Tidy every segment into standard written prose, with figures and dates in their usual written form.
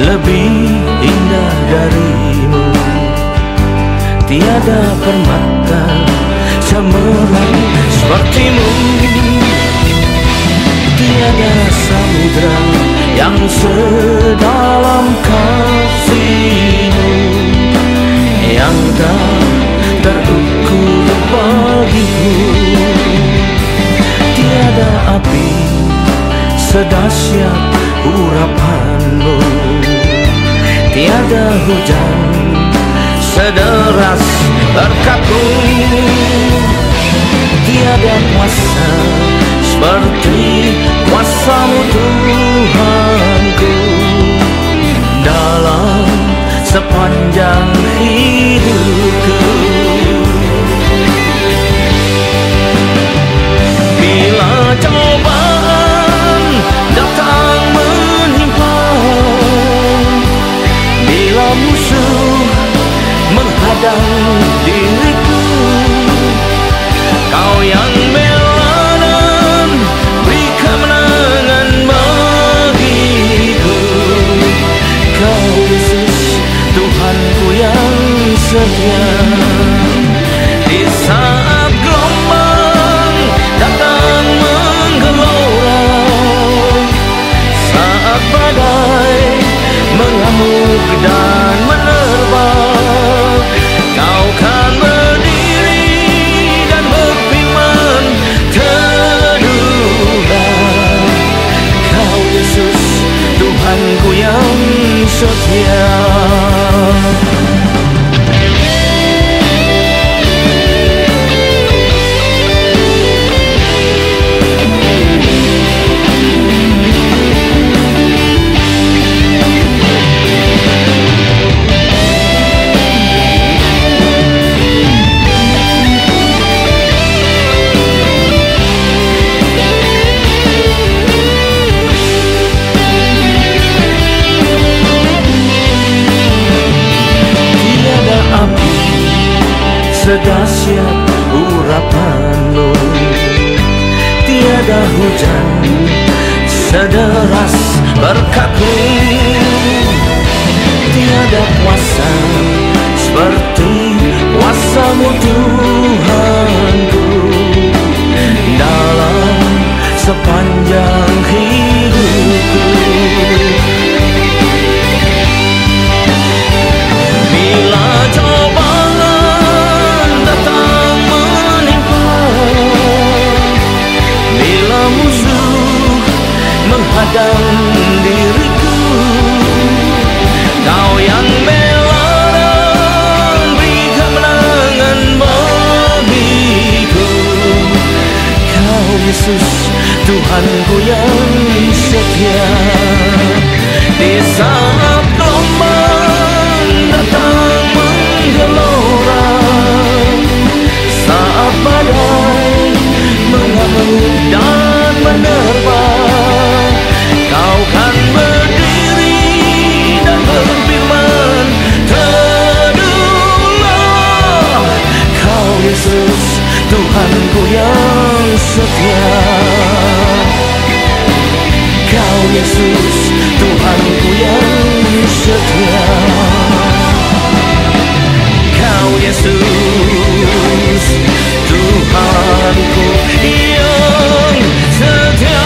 lebih indah darimu. Tiada permata cemerlang sepertimu. Tiada samudra yang sedalam kasihmu, yang tak terukur bagiku. Tiada api sedahsyat urapanmu, tiada hujan sederas berkatmu. Tiada kuasa seperti kuasamu Tuhanku, dalam sepanjang hidupku. Bila cobaan datang menimpa, bila musuh menghadang diriku, Kau yang bela dan beri kemenangan bagiku. Kau Yesus Tuhanku yang setia. Di saat gelombang datang menggelora, saat badai mengamuk dan menerpa, Kau kan berdiri dan berfirman, teduhlah. Kau Yesus Tuhanku yang setia. Sedahsyat urapanmu, tiada hujan sederas berkatmu. Tiada kuasa seperti kuasamu Tuhanku, dalam sepanjang hidupku. Bila cobaan datang menimpa, bila musuh menghadang diriku, Kau yang bela dan beri kemenangan bagiku. Kau Yesus Tuhanku yang setia. Di saat gelombang datang menggelora, saat badai mengamuk dan menerpa, Kau kan berdiri dan berfirman, teduhlah. Kau Yesus Tuhanku yang setia. Kau Yesus Tuhanku yang setia. Kau Yesus Tuhanku yang setia.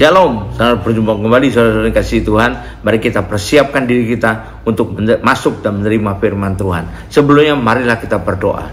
Shalom, selamat berjumpa kembali saudara-saudara kasih Tuhan. Mari kita persiapkan diri kita untuk masuk dan menerima firman Tuhan. Sebelumnya marilah kita berdoa.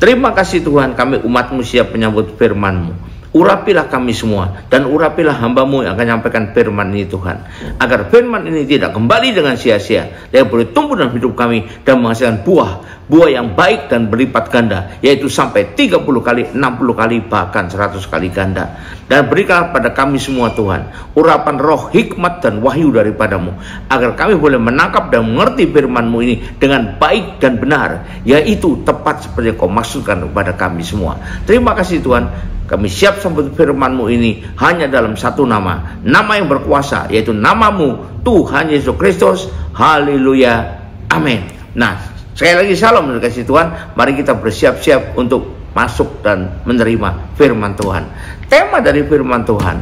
Terima kasih Tuhan, kami umat-Mu siap menyambut firman-Mu. Urapilah kami semua dan urapilah hamba-Mu yang akan menyampaikan firman ini Tuhan, agar firman ini tidak kembali dengan sia-sia, dia boleh tumbuh dalam hidup kami dan menghasilkan buah yang baik dan berlipat ganda, yaitu sampai 30 kali, 60 kali, bahkan 100 kali ganda. Dan berikanlah pada kami semua Tuhan urapan roh, hikmat dan wahyu daripada-Mu, agar kami boleh menangkap dan mengerti firman-Mu ini dengan baik dan benar, yaitu tepat seperti Kau maksudkan kepada kami semua. Terima kasih Tuhan, kami siap sambut firman-Mu ini hanya dalam satu nama yang berkuasa, yaitu nama-Mu Tuhan Yesus Kristus. Haleluya, amin. Nah, sekali lagi shalom dan kasih Tuhan. Mari kita bersiap-siap untuk masuk dan menerima firman Tuhan. Tema dari firman Tuhan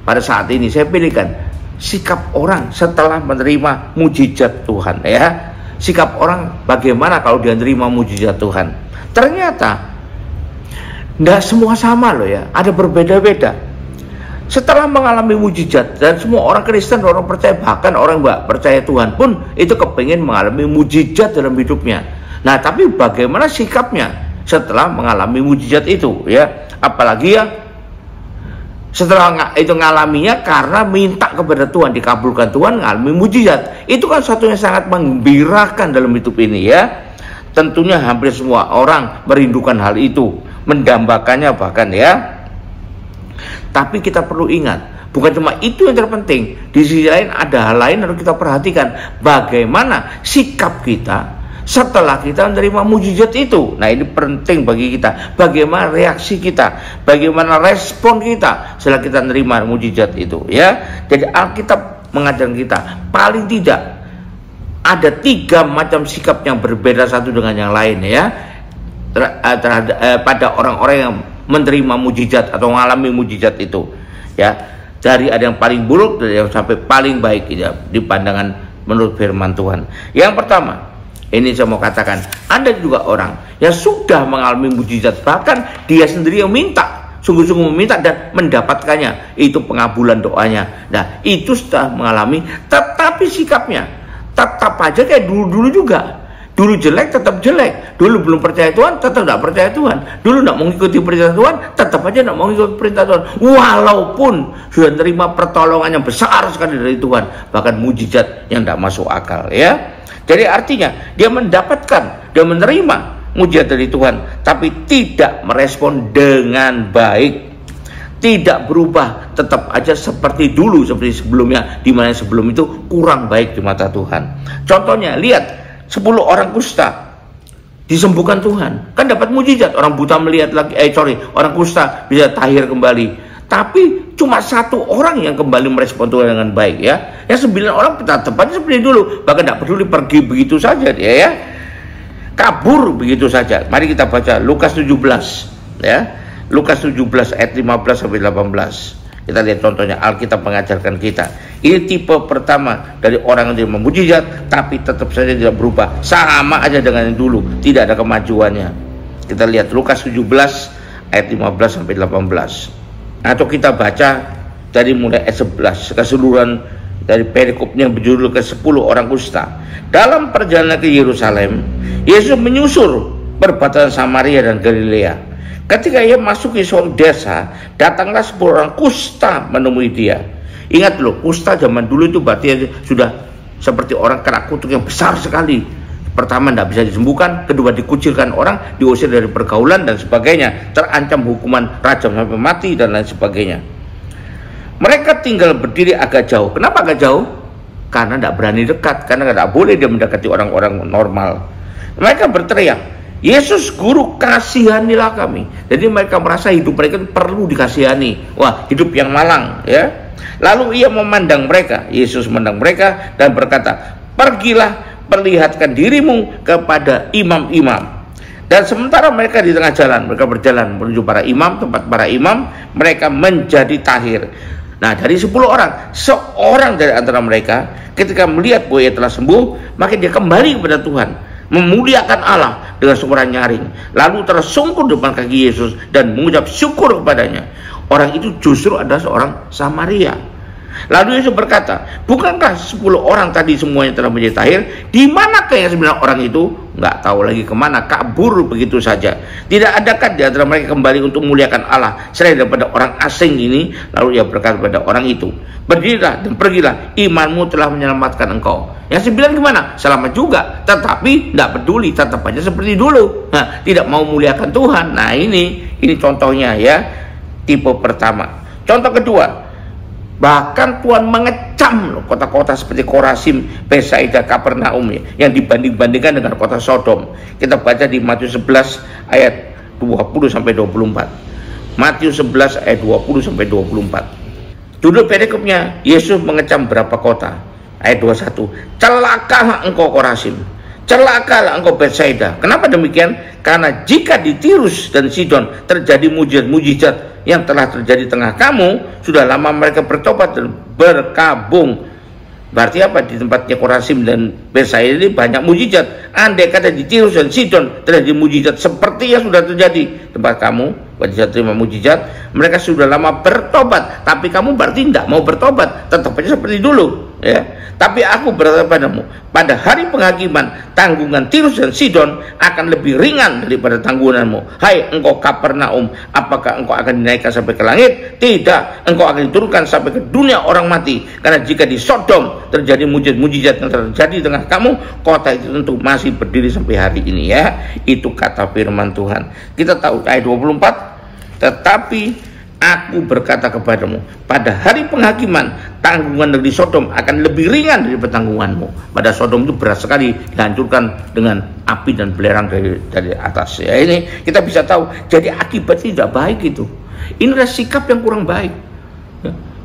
pada saat ini saya pilihkan sikap orang setelah menerima mujizat Tuhan, ya. Sikap orang bagaimana kalau dia menerima mujizat Tuhan. Ternyata tidak semua sama loh, ya. Ada berbeda-beda. Setelah mengalami mujizat, dan semua orang Kristen, orang percaya, bahkan orang nggak percaya Tuhan pun itu kepingin mengalami mujizat dalam hidupnya. Nah, tapi bagaimana sikapnya setelah mengalami mujizat itu, ya? Apalagi ya setelah itu ngalaminya karena minta kepada Tuhan, dikabulkan Tuhan, ngalami mujizat. Itu kan sesuatu yang sangat menggembirakan dalam hidup ini, ya. Tentunya hampir semua orang merindukan hal itu, mendambakannya bahkan, ya. Tapi kita perlu ingat, bukan cuma itu yang terpenting. Di sisi lain ada hal lain yang harus kita perhatikan. Bagaimana sikap kita setelah kita menerima mujizat itu. Nah, ini penting bagi kita. Bagaimana reaksi kita, bagaimana respon kita setelah kita menerima mujizat itu, ya. Jadi Alkitab mengajarkan kita paling tidak ada 3 macam sikap yang berbeda satu dengan yang lain, ya, pada orang-orang yang menerima mujizat atau mengalami mujizat itu, ya. Dari ada yang paling buruk dari yang sampai paling baik, ya, di pandangan menurut firman Tuhan. Yang pertama, ini saya mau katakan, ada juga orang yang sudah mengalami mujizat, bahkan dia sendiri yang minta, sungguh-sungguh meminta dan mendapatkannya, itu pengabulan doanya. Nah, itu sudah mengalami, tetapi sikapnya tetap aja kayak dulu-dulu juga. Dulu jelek tetap jelek, dulu belum percaya Tuhan tetap tidak percaya Tuhan, dulu tidak mengikuti perintah Tuhan tetap aja tidak mengikuti perintah Tuhan, walaupun sudah menerima pertolongan yang besar sekali dari Tuhan, bahkan mujizat yang tidak masuk akal, ya. Jadi artinya dia mendapatkan, dia menerima mujizat dari Tuhan, tapi tidak merespon dengan baik, tidak berubah, tetap aja seperti dulu, seperti sebelumnya, di mana sebelum itu kurang baik di mata Tuhan. Contohnya, lihat 10 orang kusta disembuhkan Tuhan, kan dapat mujizat. Orang buta melihat lagi, orang kusta bisa tahir kembali. Tapi cuma 1 orang yang kembali merespon Tuhan dengan baik, ya. Yang 9 orang tetap aja seperti dulu, bahkan tidak peduli, pergi begitu saja dia, ya. Kabur begitu saja. Mari kita baca Lukas 17, ya. Lukas 17 ayat 15 sampai 18. Kita lihat contohnya, Alkitab mengajarkan kita. Ini tipe pertama dari orang yang mujizat tapi tetap saja tidak berubah, sama aja dengan yang dulu, tidak ada kemajuannya. Kita lihat Lukas 17 ayat 15 sampai 18. Atau kita baca dari mulai ayat 11, keseluruhan dari perikopnya yang berjudul ke-10 orang kusta. Dalam perjalanan ke Yerusalem, Yesus menyusur perbatasan Samaria dan Galilea. Ketika ia masuk ke suatu desa, datanglah 10 orang kusta menemui dia. Ingat loh, kusta zaman dulu itu berarti sudah seperti orang kena kutuk yang besar sekali. Pertama, tidak bisa disembuhkan, kedua dikucilkan orang, diusir dari pergaulan dan sebagainya, terancam hukuman rajam sampai mati dan lain sebagainya. Mereka tinggal berdiri agak jauh. Kenapa agak jauh? Karena tidak berani dekat, karena tidak boleh dia mendekati orang-orang normal. Mereka berteriak, Yesus Guru, kasihanilah kami. Jadi mereka merasa hidup mereka perlu dikasihani. Wah, hidup yang malang, ya. Lalu ia memandang mereka, Yesus memandang mereka dan berkata, pergilah, perlihatkan dirimu kepada imam-imam. Dan sementara mereka di tengah jalan, mereka berjalan menuju para imam, tempat para imam, mereka menjadi tahir. Nah, dari 10 orang, seorang dari antara mereka ketika melihat bahwa ia telah sembuh, maka dia kembali kepada Tuhan, memuliakan Allah dengan suara nyaring, lalu tersungkur depan kaki Yesus dan mengucap syukur kepadanya. Orang itu justru adalah seorang Samaria. Lalu Yesus berkata, bukankah 10 orang tadi semuanya telah menjadi tahir? Di manakah yang 9 orang itu? Nggak tahu lagi kemana, kabur begitu saja. Tidak adakah di antara mereka kembali untuk memuliakan Allah selain daripada orang asing ini? Lalu ia berkata kepada orang itu, berdirilah dan pergilah, imanmu telah menyelamatkan engkau. Yang 9 gimana? Selamat juga, tetapi tidak peduli, tetap aja seperti dulu. Nah, tidak mau memuliakan Tuhan. Nah, ini contohnya ya, tipe pertama. Contoh kedua, bahkan Tuhan mengecam kota-kota seperti Korazim, Betsaida, Kapernaum yang dibanding-bandingkan dengan kota Sodom. Kita baca di Matius 11 ayat 20 sampai 24. Matius 11 ayat 20 sampai 24. Judul perikopnya, Yesus mengecam berapa kota. Ayat 21. Celakalah engkau Korazim, celakalah engkau Betsaida. Kenapa demikian? Karena jika di Tirus dan Sidon terjadi mujizat yang telah terjadi di tengah kamu, sudah lama mereka bertobat dan berkabung. Berarti apa? Di tempatnya Korazim dan Betsaida ini banyak mujizat. Andai kata di Tirus dan Sidon terjadi mujizat seperti yang sudah terjadi di tempat kamu, pada terima mujizat, mereka sudah lama bertobat. Tapi kamu berarti tidak mau bertobat, tetap aja seperti dulu, ya. Tapi aku berkata padamu, pada hari penghakiman tanggungan Tirus dan Sidon akan lebih ringan daripada tanggunganmu. Hai engkau Kapernaum, apakah engkau akan dinaikkan sampai ke langit? Tidak, engkau akan diturunkan sampai ke dunia orang mati. Karena jika di Sodom terjadi mujizat yang terjadi di tengah kamu, kota itu tentu masih berdiri sampai hari ini, ya. Itu kata firman Tuhan. Kita tahu ayat 24, tetapi aku berkata kepadamu, pada hari penghakiman tanggungan negeri Sodom akan lebih ringan dari tanggunganmu. Pada Sodom itu berat sekali, dihancurkan dengan api dan belerang dari atas. Ya, ini kita bisa tahu. Jadi akibatnya tidak baik itu. Inilah sikap yang kurang baik.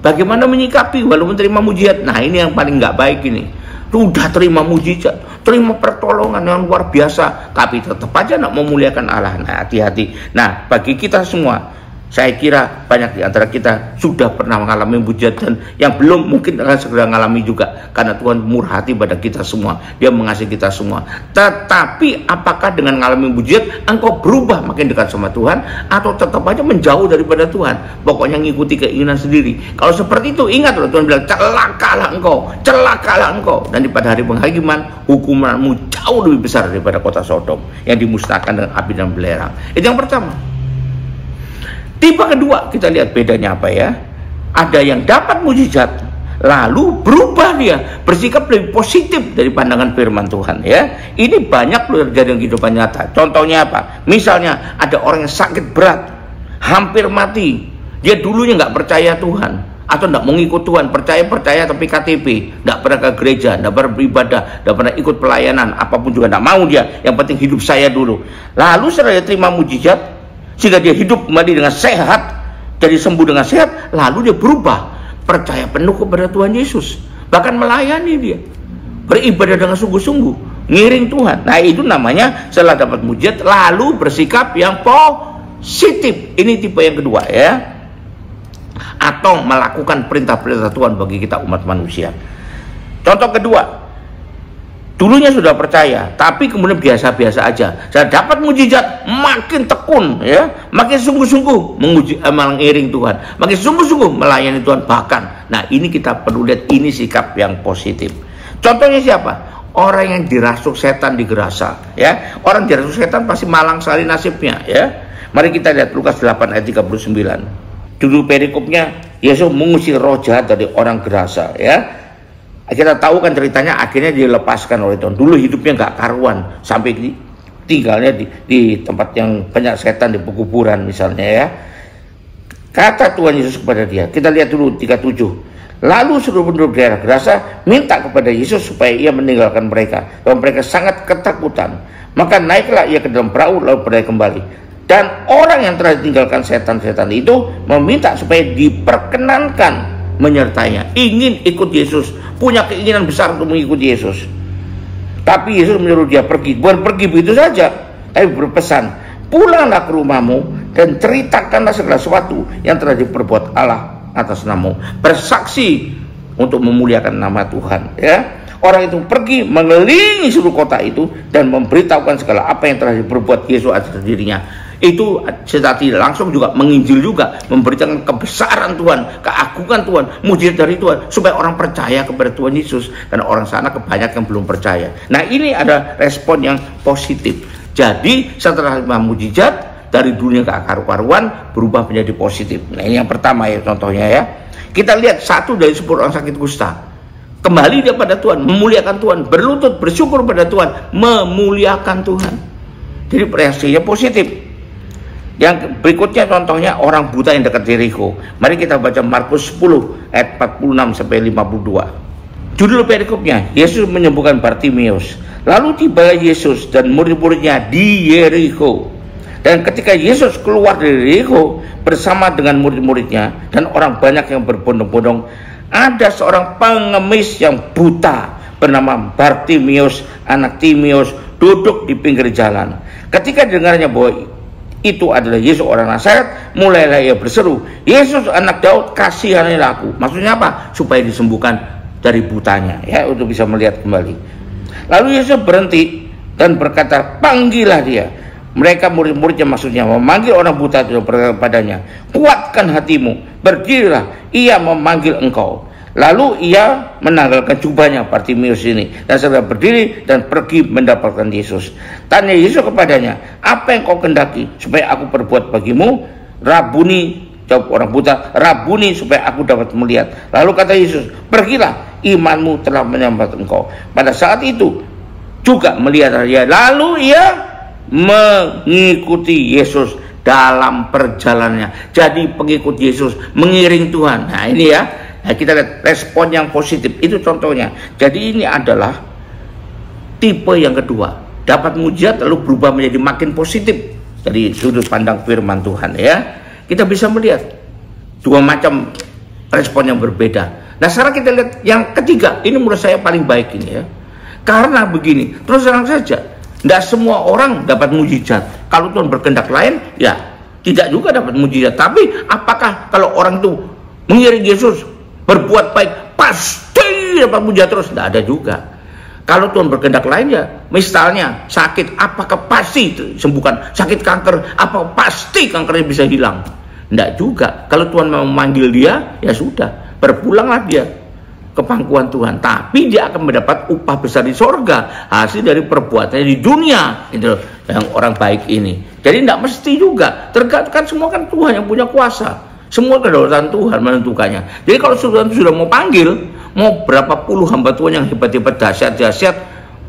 Bagaimana menyikapi walaupun terima mujizat? Nah, ini yang paling nggak baik ini. Sudah terima mujizat, terima pertolongan yang luar biasa, tapi tetap aja nak memuliakan Allah. Nah, hati-hati. Nah, bagi kita semua, saya kira banyak di antara kita sudah pernah mengalami mujizat, dan yang belum mungkin akan segera mengalami juga, karena Tuhan murah hati pada kita semua. Dia mengasihi kita semua. Tetapi apakah dengan mengalami mujizat engkau berubah makin dekat sama Tuhan, atau tetap aja menjauh daripada Tuhan, pokoknya ngikuti keinginan sendiri? Kalau seperti itu, ingat loh, Tuhan bilang celakalah engkau, celakalah engkau. Dan di pada hari penghakiman hukumanmu jauh lebih besar daripada kota Sodom yang dimusnahkan dengan api dan belerang. Itu yang pertama. Tipe kedua, kita lihat bedanya apa ya. Ada yang dapat mujizat, lalu berubah dia, bersikap lebih positif dari pandangan firman Tuhan, ya. Ini banyak loh terjadi dalam kehidupan nyata. Contohnya apa? Misalnya ada orang yang sakit berat, hampir mati. Dia dulunya nggak percaya Tuhan, atau nggak mau ngikut Tuhan, percaya tapi KTP, nggak pernah ke gereja, nggak pernah beribadah, nggak pernah ikut pelayanan, apapun juga nggak mau dia. Yang penting hidup saya dulu. Lalu setelah dia terima mujizat, sehingga dia hidup kembali dengan sehat, jadi sembuh dengan sehat, lalu dia berubah, percaya penuh kepada Tuhan Yesus, bahkan melayani dia, beribadah dengan sungguh-sungguh, ngiring Tuhan. Nah, itu namanya setelah dapat mujizat lalu bersikap yang positif. Ini tipe yang kedua, ya. Atau melakukan perintah-perintah Tuhan bagi kita umat manusia. Contoh kedua, dulunya sudah percaya, tapi kemudian biasa-biasa aja. Saya dapat mujizat, makin tekun, ya, makin sungguh-sungguh mengiring Tuhan, makin sungguh-sungguh melayani Tuhan bahkan. Nah, ini kita perlu lihat, ini sikap yang positif. Contohnya siapa? Orang yang dirasuk setan di Gerasa, ya. Orang dirasuk setan pasti malang sekali nasibnya, ya. Mari kita lihat Lukas 8 ayat 39. Judul perikopnya, Yesus mengusir roh jahat dari orang Gerasa, ya. Kita tahu kan ceritanya, akhirnya dilepaskan oleh Tuhan. Dulu hidupnya nggak karuan, sampai tinggalnya di tempat yang banyak setan, di pekuburan misalnya, ya. Kata Tuhan Yesus kepada dia, kita lihat dulu 37. Lalu seluruh penduduk daerah Gerasa minta kepada Yesus supaya ia meninggalkan mereka, dan mereka sangat ketakutan. Maka naiklah ia ke dalam perahu lalu berdaya kembali. Dan orang yang telah ditinggalkan setan-setan itu meminta supaya diperkenankan menyertainya, ingin ikut Yesus, punya keinginan besar untuk mengikuti Yesus. Tapi Yesus menyuruh dia pergi, bukan pergi begitu saja, tapi berpesan, pulanglah ke rumahmu dan ceritakanlah segala sesuatu yang telah diperbuat Allah atas namamu, bersaksi untuk memuliakan nama Tuhan, ya. Orang itu pergi mengelilingi seluruh kota itu dan memberitahukan segala apa yang telah diperbuat Yesus atas dirinya. Itu secara tidak langsung juga menginjil juga, memberitakan kebesaran Tuhan, keagungan Tuhan, mujizat dari Tuhan, supaya orang percaya kepada Tuhan Yesus. Karena orang sana kebanyakan belum percaya. Nah, ini ada respon yang positif. Jadi setelah mujizat dari dunia ke karu-karuan berubah menjadi positif. Nah, ini yang pertama ya, contohnya ya. Kita lihat 1 dari 10 orang sakit kusta kembali dia pada Tuhan, memuliakan Tuhan, berlutut bersyukur pada Tuhan, memuliakan Tuhan. Jadi reaksinya positif. Yang berikutnya contohnya orang buta yang dekat Yeriko. Mari kita baca Markus 10 ayat 46 sampai 52. Judul perikopnya, Yesus menyembuhkan Bartimius. Lalu tiba Yesus dan murid-muridnya di Yeriko. Dan ketika Yesus keluar dari Yeriko bersama dengan murid-muridnya dan orang banyak yang berbondong-bondong, ada seorang pengemis yang buta bernama Bartimius, anak Timius, duduk di pinggir jalan. Ketika dengarnya bahwa itu adalah Yesus orang Nazaret, mulailah ia berseru, Yesus anak Daud, kasihanilah aku. Maksudnya apa? Supaya disembuhkan dari butanya, ya, untuk bisa melihat kembali. Lalu Yesus berhenti dan berkata, panggillah dia. Mereka murid-muridnya maksudnya memanggil orang buta itu, berkata padanya, kuatkan hatimu, berdirilah, ia memanggil engkau. Lalu ia menanggalkan jubahnya Bartimius ini dan segera berdiri dan pergi mendapatkan Yesus. Tanya Yesus kepadanya, apa yang kau kendaki supaya aku perbuat bagimu? Rabuni, jawab orang buta, Rabuni, supaya aku dapat melihat. Lalu kata Yesus, pergilah, imanmu telah menyelamatkan engkau. Pada saat itu juga melihat dia, lalu ia mengikuti Yesus dalam perjalanannya. Jadi pengikut Yesus mengiring Tuhan. Nah, ini ya. Nah, kita lihat respon yang positif, itu contohnya. Jadi ini adalah tipe yang kedua, dapat mujizat lalu berubah menjadi makin positif dari sudut pandang firman Tuhan ya. Kita bisa melihat dua macam respon yang berbeda. Nah, sekarang kita lihat yang ketiga, ini menurut saya paling baik ini ya. Karena begini, terus terang saja, tidak semua orang dapat mujizat. Kalau Tuhan berkehendak lain, ya tidak juga dapat mujizat. Tapi apakah kalau orang itu mengiring Yesus, berbuat baik, pasti dapat mujizat terus? Tidak ada juga. Kalau Tuhan berkehendak lain, ya misalnya sakit, apakah pasti sembuhkan? Sakit kanker, apa pasti kankernya bisa hilang? Tidak juga. Kalau Tuhan mau memanggil dia, ya sudah, berpulanglah dia ke pangkuan Tuhan. Tapi dia akan mendapat upah besar di sorga, hasil dari perbuatannya di dunia, gitu loh, yang orang baik ini. Jadi tidak mesti juga. Tergantung, semua kan Tuhan yang punya kuasa. Semua kedaulatan Tuhan menentukannya. Jadi kalau Tuhan sudah mau panggil, mau berapa puluh hamba Tuhan yang hebat-hebat, dahsyat-dahsyat,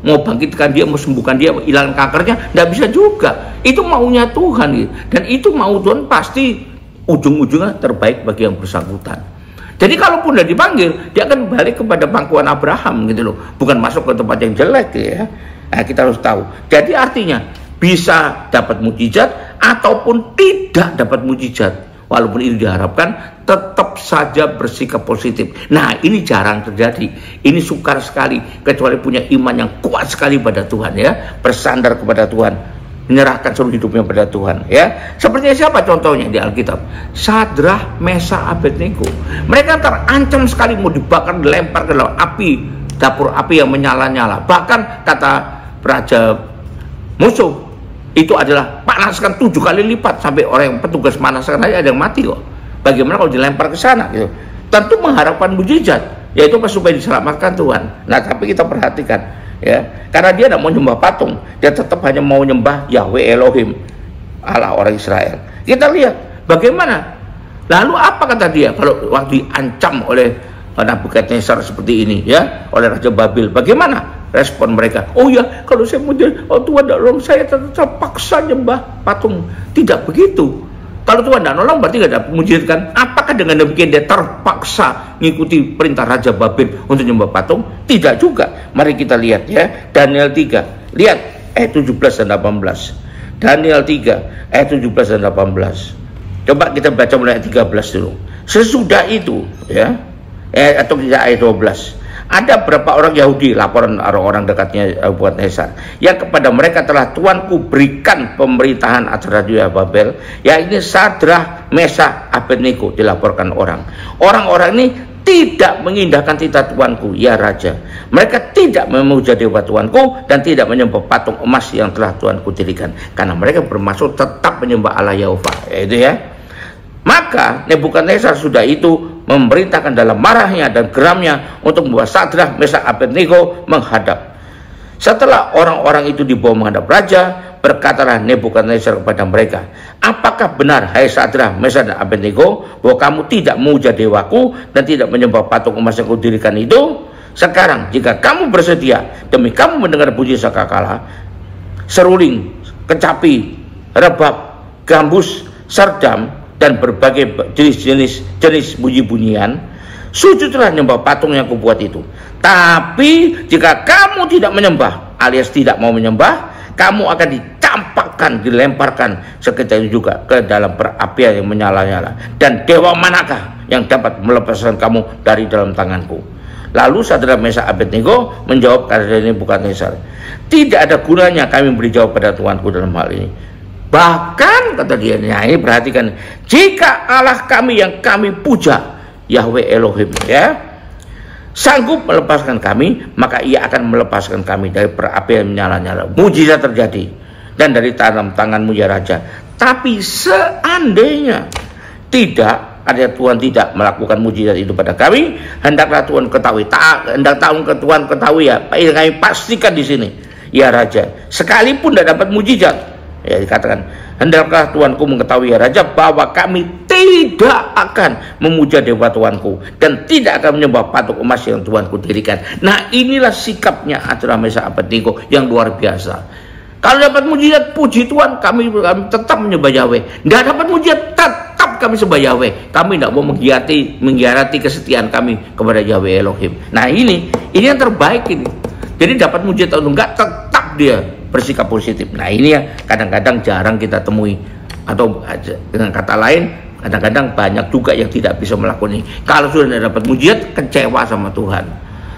mau bangkitkan dia, mau sembuhkan dia, hilangkan kankernya, tidak bisa juga. Itu maunya Tuhan gitu. Dan itu mau Tuhan pasti ujung-ujungnya terbaik bagi yang bersangkutan. Jadi kalaupun sudah dipanggil, dia akan balik kepada pangkuan Abraham gitu loh, bukan masuk ke tempat yang jelek ya. Nah, kita harus tahu. Jadi artinya bisa dapat mujizat ataupun tidak dapat mujizat. Walaupun itu diharapkan, tetap saja bersikap positif. Nah, ini jarang terjadi. Ini sukar sekali, kecuali punya iman yang kuat sekali pada Tuhan ya, bersandar kepada Tuhan, menyerahkan seluruh hidupnya pada Tuhan ya. Seperti siapa contohnya di Alkitab? Sadrah, Mesah, Abednego. Mereka terancam sekali mau dibakar, dilempar ke dalam api, dapur api yang menyala-nyala. Bahkan kata raja musuh, itu adalah panaskan 7 kali lipat, sampai orang yang petugas manaskan aja ada yang mati kok. Bagaimana kalau dilempar ke sana gitu? Tentu mengharapkan mujizat, yaitu supaya diselamatkan Tuhan. Nah, tapi kita perhatikan ya, karena dia tidak mau nyembah patung, dia tetap hanya mau nyembah Yahweh Elohim, Allah orang Israel. Kita lihat bagaimana. Lalu apa kata dia kalau waktu diancam oleh Nebukadnezar seperti ini ya, oleh Raja Babel? Bagaimana respon mereka? Oh ya, kalau saya mau jadi, oh Tuhan tidak nolong saya, tetap paksa nyembah patung. Tidak begitu. Kalau Tuhan tidak nolong berarti tidak dapat mujizat kan? Apakah dengan demikian dia terpaksa mengikuti perintah Raja Babel untuk nyembah patung? Tidak juga. Mari kita lihat ya, Daniel 3. Lihat ayat 17 dan 18. Daniel 3 ayat 17 dan 18. Coba kita baca mulai ayat 13 dulu. Sesudah itu ya, atau tidak ayat 12. Ada berapa orang Yahudi, laporan orang-orang dekatnya Nebukadnezar, yang kepada mereka telah Tuanku berikan pemerintahan atas Raja Babel, yaitu Sadrah, Mesah, Abednego, dilaporkan orang. Orang-orang ini tidak mengindahkan titah Tuanku, ya Raja. Mereka tidak memuja dewa Tuanku dan tidak menyembah patung emas yang telah Tuanku dirikan. Karena mereka bermaksud tetap tetap menyembah Allah Yahweh, itu ya. Maka Nebukadnezar sudah itu memerintahkan dalam marahnya dan geramnya untuk membawa Sadrak, Mesak, Abednego menghadap. Setelah orang-orang itu dibawa menghadap raja, berkatalah Nebukadnezar kepada mereka, apakah benar, hai Sadrak, Mesak, dan Abednego, bahwa kamu tidak memuja dewaku dan tidak menyembah patung emas yang kudirikan itu? Sekarang jika kamu bersedia, demi kamu mendengar bunyi sangkakala, seruling, kecapi, rebab, gambus, serdam, dan berbagai jenis bunyi-bunyian, sujudlah menyembah patung yang kubuat itu. Tapi jika kamu tidak menyembah alias tidak mau menyembah, kamu akan dicampakkan, dilemparkan seketika itu juga ke dalam perapian yang menyala-nyala. Dan dewa manakah yang dapat melepaskan kamu dari dalam tanganku? Lalu Sadrak, Mesak, Abednego menjawab kepada Nebukadnezar, tidak ada gunanya kami beri jawab pada Tuanku dalam hal ini. Bahkan kata dia, nah ini perhatikan, jika Allah kami yang kami puja, Yahweh Elohim, ya, sanggup melepaskan kami, maka ia akan melepaskan kami dari perapian menyala-nyala. Mujizat terjadi dan dari tanganmu ya Raja. Tapi seandainya tidak, ada Tuhan tidak melakukan mujizat itu pada kami, hendaklah Tuhan ketahui, Tuhan ketahui ya, kami pastikan di sini, ya Raja, sekalipun tidak dapat mujizat, ya dikatakan, hendaklah Tuanku mengetahui ya Raja, bahwa kami tidak akan memuja dewa Tuanku dan tidak akan menyembah patung emas yang Tuanku dirikan. Nah, inilah sikapnya Sadrak, Mesak, Abednego yang luar biasa. Kalau dapat mujizat, puji Tuhan, kami tetap menyembah Yahweh. Tidak dapat mujizat, tetap kami sembah Yahweh. Kami tidak mau mengkhianati kesetiaan kami kepada Yahweh Elohim. Nah, ini yang terbaik ini. Jadi dapat mujizat atau enggak, tetap dia bersikap positif. Nah, ini ya kadang-kadang jarang kita temui. Atau dengan kata lain, kadang-kadang banyak juga yang tidak bisa melakukan ini. Kalau sudah tidak dapat mujizat, kecewa sama Tuhan.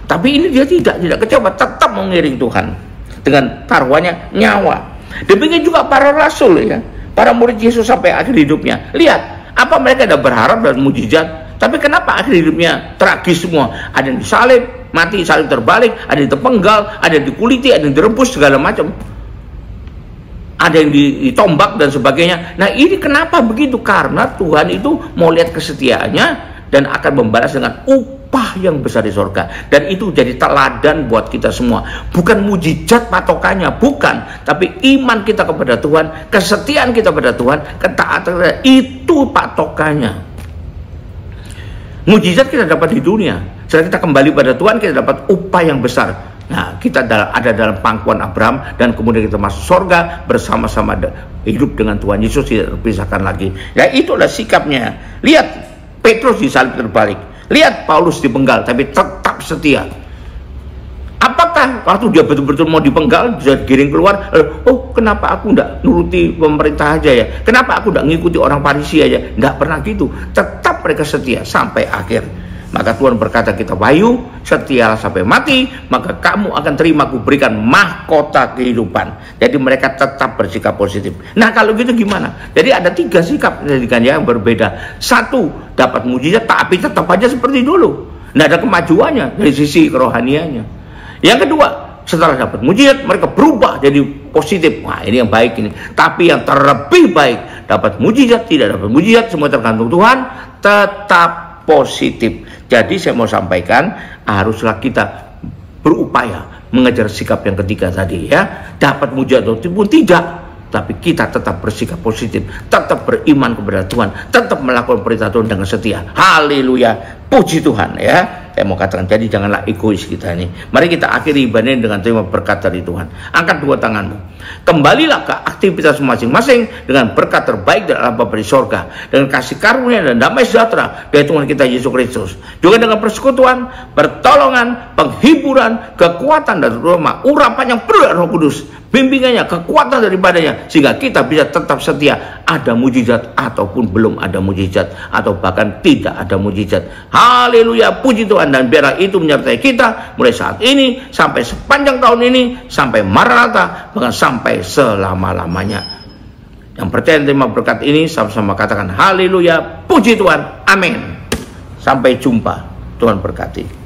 Tapi ini dia tidak kecewa, tetap mengiring Tuhan dengan taruhannya nyawa. Demikian juga para rasul ya, para murid Yesus sampai akhir hidupnya. Lihat, apa mereka tidak berharap dan mujizat? Tapi kenapa akhir hidupnya tragis semua? Ada yang disalib, mati, salib terbalik, ada yang terpenggal, ada yang dikuliti, ada yang direbus, segala macam. Ada yang ditombak dan sebagainya. Nah, ini kenapa begitu? Karena Tuhan itu mau lihat kesetiaannya dan akan membalas dengan upah yang besar di surga. Dan itu jadi teladan buat kita semua. Bukan mujizat patokannya, bukan, tapi iman kita kepada Tuhan, kesetiaan kita kepada Tuhan, ketaatan, itu patokannya. Mujizat kita dapat di dunia. Setelah kita kembali pada Tuhan, kita dapat upah yang besar. Nah, kita ada dalam pangkuan Abraham dan kemudian kita masuk surga bersama-sama hidup dengan Tuhan Yesus, tidak terpisahkan lagi. Ya, itulah sikapnya. Lihat, Petrus disalib terbalik. Lihat, Paulus dipenggal tapi tetap setia. Apakah waktu dia betul-betul mau dipenggal, dia giring keluar, oh kenapa aku tidak nuruti pemerintah aja ya? Kenapa aku tidak ngikuti orang Farisi aja? Tidak pernah gitu. Tetap mereka setia sampai akhir. Maka Tuhan berkata kita, Wahyu, setialah sampai mati, maka kamu akan terima kuberikan mahkota kehidupan. Jadi mereka tetap bersikap positif. Nah, kalau gitu gimana? Jadi ada 3 sikap yang berbeda. 1, dapat mujizat tapi tetap aja seperti dulu. Tidak ada kemajuannya dari sisi kerohaniannya. Yang kedua, setelah dapat mujizat mereka berubah jadi positif. Wah, ini yang baik ini. Tapi yang terlebih baik, dapat mujizat, tidak dapat mujizat, semua tergantung Tuhan, tetap positif. Jadi saya mau sampaikan, haruslah kita berupaya mengejar sikap yang ketiga tadi ya. Dapat mujizat ataupun tidak, tapi kita tetap bersikap positif, tetap beriman kepada Tuhan, tetap melakukan perintah Tuhan dengan setia. Haleluya, puji Tuhan ya. Saya mau katakan, jadi janganlah egois kita ini. Mari kita akhiri ibadah dengan terima berkat dari Tuhan. Angkat 2 tanganmu. Kembalilah ke aktivitas masing-masing dengan berkat terbaik dari Allah Bapa di surga, dengan kasih karunia dan damai sejahtera dari Tuhan kita Yesus Kristus, juga dengan persekutuan, pertolongan, penghiburan, kekuatan dan urapan yang penuh Roh Kudus, bimbingannya, kekuatan daripadanya, sehingga kita bisa tetap setia, ada mujizat ataupun belum ada mujizat, atau bahkan tidak ada mujizat. Haleluya, puji Tuhan. Dan biarlah itu menyertai kita mulai saat ini sampai sepanjang tahun ini, sampai Maranatha, bahkan sampai selama-lamanya. Yang percaya terima berkat ini sama-sama katakan haleluya, puji Tuhan, amin. Sampai jumpa, Tuhan berkati.